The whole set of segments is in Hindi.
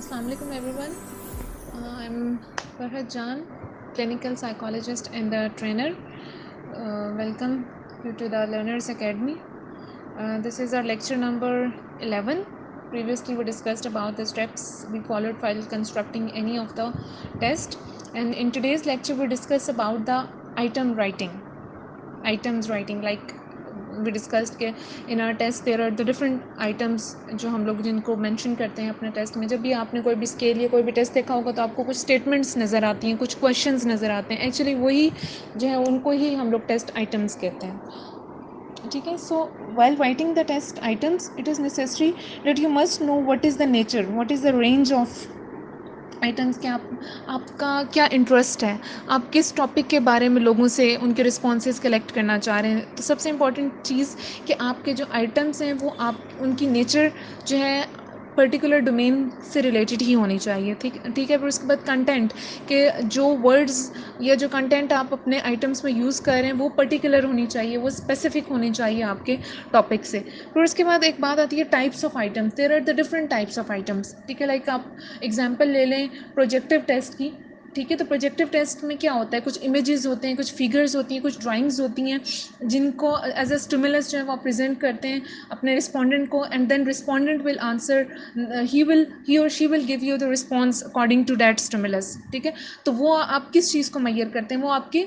Assalamualaikum everyone. I'm Farhad Jan, clinical psychologist and the trainer. Welcome you to the Learners Academy. This is our lecture number 11. Previously we discussed about the steps we followed while constructing any of the test, and in today's lecture we discuss about the item writing. Items writing, like we discussed कि in our test there are the different items जो हम लोग जिनको mention करते हैं अपने टेस्ट में. जब भी आपने कोई भी स्केल या कोई भी टेस्ट देखा होगा तो आपको कुछ स्टेटमेंट्स नज़र आती हैं, कुछ क्वेश्चंस नज़र आते हैं. एक्चुअली वही जो है उनको ही हम लोग टेस्ट आइटम्स कहते हैं. ठीक है. सो while writing the test items it is necessary that you must know what is the nature, what is the range of items के. आपका क्या इंटरेस्ट है, आप किस टॉपिक के बारे में लोगों से उनके रिस्पॉन्सेज कलेक्ट करना चाह रहे हैं. तो सबसे इम्पॉर्टेंट चीज़ कि आपके जो आइटम्स हैं वो आप उनकी नेचर जो है पर्टिकुलर डोमेन से रिलेटेड ही होनी चाहिए. ठीक है. फिर उसके बाद कंटेंट के जो वर्ड्स या जो कंटेंट आप अपने आइटम्स में यूज़ कर रहे हैं वो पर्टिकुलर होनी चाहिए, वो स्पेसिफिक होनी चाहिए आपके टॉपिक से. फिर उसके बाद एक बात आती है types of items. There are the different types of items. ठीक है. लाइक आप एग्जांपल ले लें प्रोजेक्टिव टेस्ट की. ठीक है. तो प्रोजेक्टिव टेस्ट में क्या होता है, कुछ इमेजेस होते हैं, कुछ फिगर्स होती हैं, कुछ ड्राइंग्स होती हैं जिनको एज अ स्टिमुलस जो है वो आप प्रेजेंट करते हैं अपने रिस्पोंडेंट को, and then respondent will answer, he और she will give you the response according to that stimulus. ठीक है. तो वो आप किस चीज़ को मैयर करते हैं, वो आपके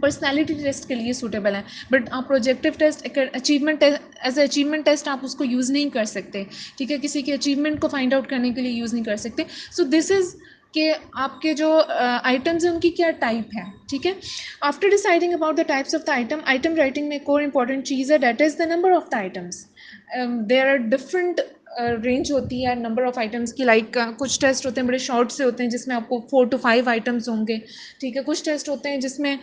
पर्सनैलिटी टेस्ट के लिए सूटेबल है. बट आप प्रोजेक्टिव टेस्ट एक achievement as a achievement test आप उसको यूज़ नहीं कर सकते. ठीक है. किसी के अचीवमेंट को फाइंड आउट करने के लिए यूज़ नहीं कर सकते. सो दिस इज़ कि आपके जो आइटम्स हैं उनकी क्या टाइप है. ठीक है. After deciding about the types of the item writing में एक और इंपॉर्टेंट चीज़ है, that is the number of the items. There are different range होती है नंबर ऑफ आइटम्स की. लाइक कुछ टेस्ट होते हैं बड़े शॉर्ट से होते हैं जिसमें आपको 4 to 5 आइटम्स होंगे. ठीक है. कुछ टेस्ट होते हैं जिसमें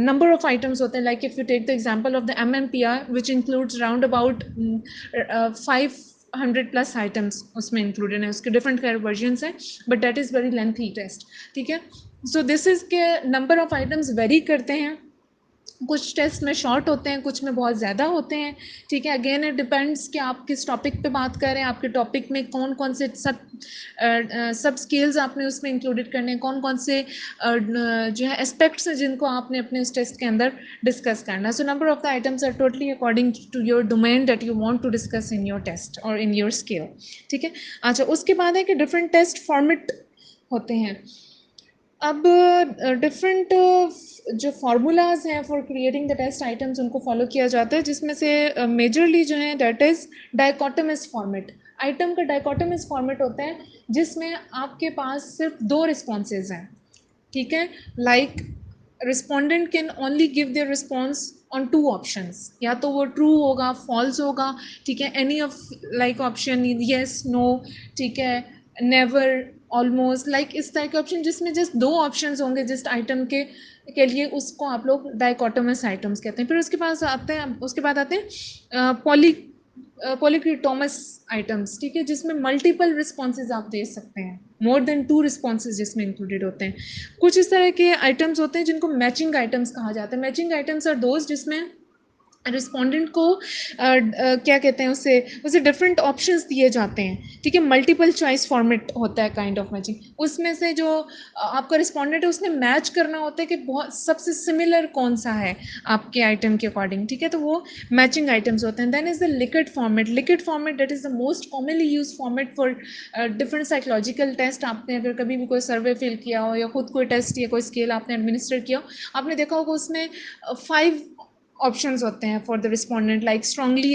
नंबर ऑफ आइटम्स होते हैं. Like if you take the example of the MMPR which includes round about 500 plus items उसमें इंक्लूडेड हैं. उसके डिफरेंट वर्जन्स हैं but that is very lengthy test. ठीक है. सो दिस इज़ के नंबर ऑफ आइटम्स वेरी करते हैं. कुछ टेस्ट में शॉर्ट होते हैं, कुछ में बहुत ज़्यादा होते हैं. ठीक है. अगेन इट डिपेंड्स कि आप किस टॉपिक पे बात कर रहे हैं, आपके टॉपिक में कौन कौन से सब स्केल्स आपने उसमें इंक्लूडेड करने हैं, कौन कौन से जो है एस्पेक्ट्स हैं जिनको आपने अपने उस टेस्ट के अंदर डिस्कस करना है. So number of the items are totally according to your domain that you want to discuss in your test और इन योर स्केल. ठीक है. अच्छा, उसके बाद है कि डिफरेंट टेस्ट फॉर्मेट होते हैं. अब डिफरेंट जो फार्मूलाज हैं for creating the test items उनको फॉलो किया जाता है, जिसमें से मेजरली जो है that is dichotomous format. Item का डायकोटमस फॉर्मेट होता है जिसमें आपके पास सिर्फ 2 रिस्पॉन्सेज हैं. ठीक है. Like respondent can only give their response on 2 options. या तो वो ट्रू होगा, फॉल्स होगा. ठीक है. Any of like option yes, no. ठीक है. नेवर, ऑलमोस्ट, लाइक इस तरह के ऑप्शन जिसमें जस्ट 2 ऑप्शंस होंगे जिस आइटम के लिए, उसको आप लोग डायकोटमस आइटम्स कहते हैं. फिर उसके बाद आते हैं पॉलीक्रिटोमस आइटम्स. ठीक है. जिसमें मल्टीपल रिस्पॉन्सेज आप दे सकते हैं, मोर देन 2 रिस्पॉन्सेज जिसमें इंक्लूडेड होते हैं. कुछ इस तरह के आइटम्स होते हैं जिनको मैचिंग आइटम्स कहा जाता है. मैचिंग आइटम्स आर दोज जिसमें रिस्पोंडेंट को क्या कहते हैं, उसे डिफरेंट ऑप्शंस दिए जाते हैं. ठीक है. मल्टीपल चॉइस फॉर्मेट होता है काइंड ऑफ मैचिंग. उसमें से जो आपका रिस्पोंडेंट है उसने मैच करना होता है कि बहुत सबसे सिमिलर कौन सा है आपके आइटम के अकॉर्डिंग. ठीक है. तो वो मैचिंग आइटम्स होते हैं. Then is the liquid format. Liquid format that is the most commonly use format for different psychological test. आपने अगर कभी भी कोई सर्वे फिल किया हो या खुद कोई टेस्ट या कोई स्केल आपने एडमिनिस्टर किया हो, आपने देखा होगा उसमें 5 ऑप्शंस होते हैं for the respondent. Like strongly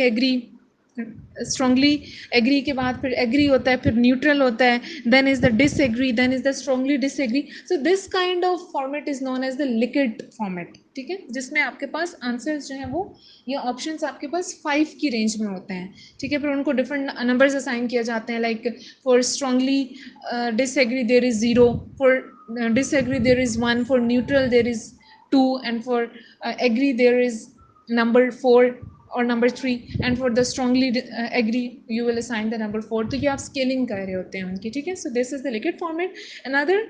agree के बाद फिर एग्री होता है, फिर न्यूट्रल होता है, then is the disagree, then is the strongly disagree. So this kind of format is known as the liquid format. ठीक है. जिसमें आपके पास आंसर्स जो हैं वो या ऑप्शंस आपके पास 5 की रेंज में होते हैं. ठीक है. फिर उनको डिफरेंट नंबर्स असाइन किए जाते हैं. Like for strongly disagree there is 0, for disagree there is 1, for neutral there is 2, and for agree there is number 4 or number 3, and for the strongly agree you will assign the number 4. तो ये आप स्केलिंग कर रहे होते हैं उनकी. ठीक है. So this is the liquid format. Another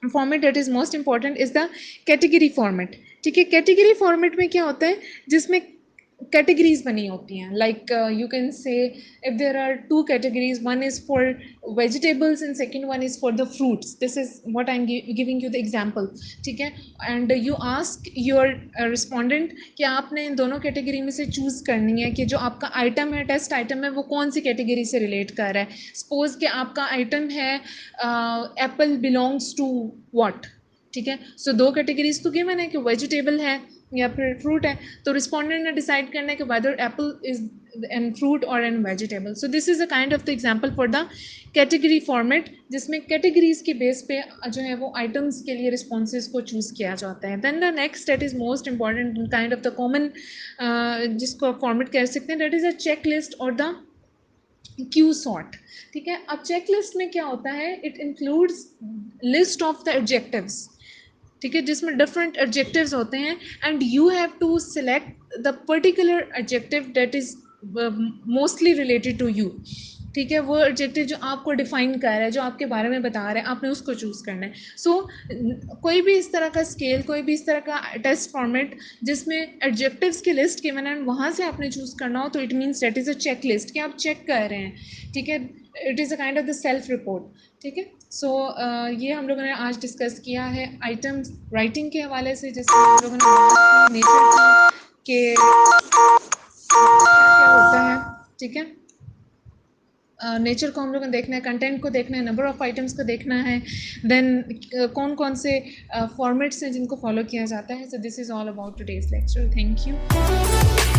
format that is most important is the category format. ठीक है. कैटेगरी फॉर्मेट में क्या होता है, जिसमें कैटेगरीज बनी होती हैं. Like you can say if there are two categories, one is for vegetables and second one is for the fruits. This is what I am giving you the example. ठीक है. And you ask your respondent कि आपने इन दोनों कैटेगरी में से चूज़ करनी है कि जो आपका आइटम है, टेस्ट आइटम है, वो कौन सी कैटेगरी से रिलेट कर रहा है. सपोज कि आपका आइटम है एप्पल बिलोंग्स टू व्हाट. ठीक है. सो दो कैटेगरीज तो गिवन है कि वेजिटेबल है या फिर फ्रूट है. तो रिस्पोंडेंट ने डिसाइड करना है कि whether apple is an fruit और an vegetable. So this is a kind of the example for the category format, जिसमें कैटेगरीज के बेस पे जो है वो आइटम्स के लिए रिस्पॉन्सेज को चूज़ किया जाता है. Then the next that is most important kind of the common जिसको आप फॉर्मेट कह सकते हैं, that is a check list और द क्यू सॉर्ट. ठीक है. अब चेक लिस्ट में क्या होता है, it includes list of the adjectives. ठीक है. जिसमें डिफरेंट एडजेक्टिव्स होते हैं and you have to select the particular adjective that is mostly related to you. ठीक है. वो एडजेक्टिव जो आपको डिफाइन कर रहा है, जो आपके बारे में बता रहा है, आपने उसको चूज़ करना है. सो कोई भी इस तरह का स्केल, कोई भी इस तरह का टेस्ट फॉर्मेट जिसमें एडजेक्टिव्स की लिस्ट गिवन है वहाँ से आपने चूज़ करना हो, तो it means that is a check list कि आप चेक कर रहे हैं. ठीक है. It is a kind of the self report. ठीक है. सो ये हम लोगों ने आज डिस्कस किया है आइटम्स राइटिंग के हवाले से, जिसमें हम लोगों ने बात की नेचर की कि क्या क्या होता है. ठीक है. नेचर को हम लोगों ने देखना है, कंटेंट को देखना है, नंबर ऑफ आइटम्स को देखना है, देन कौन कौन से फॉर्मेट्स हैं जिनको फॉलो किया जाता है. So this is all about today's lecture. Thank you.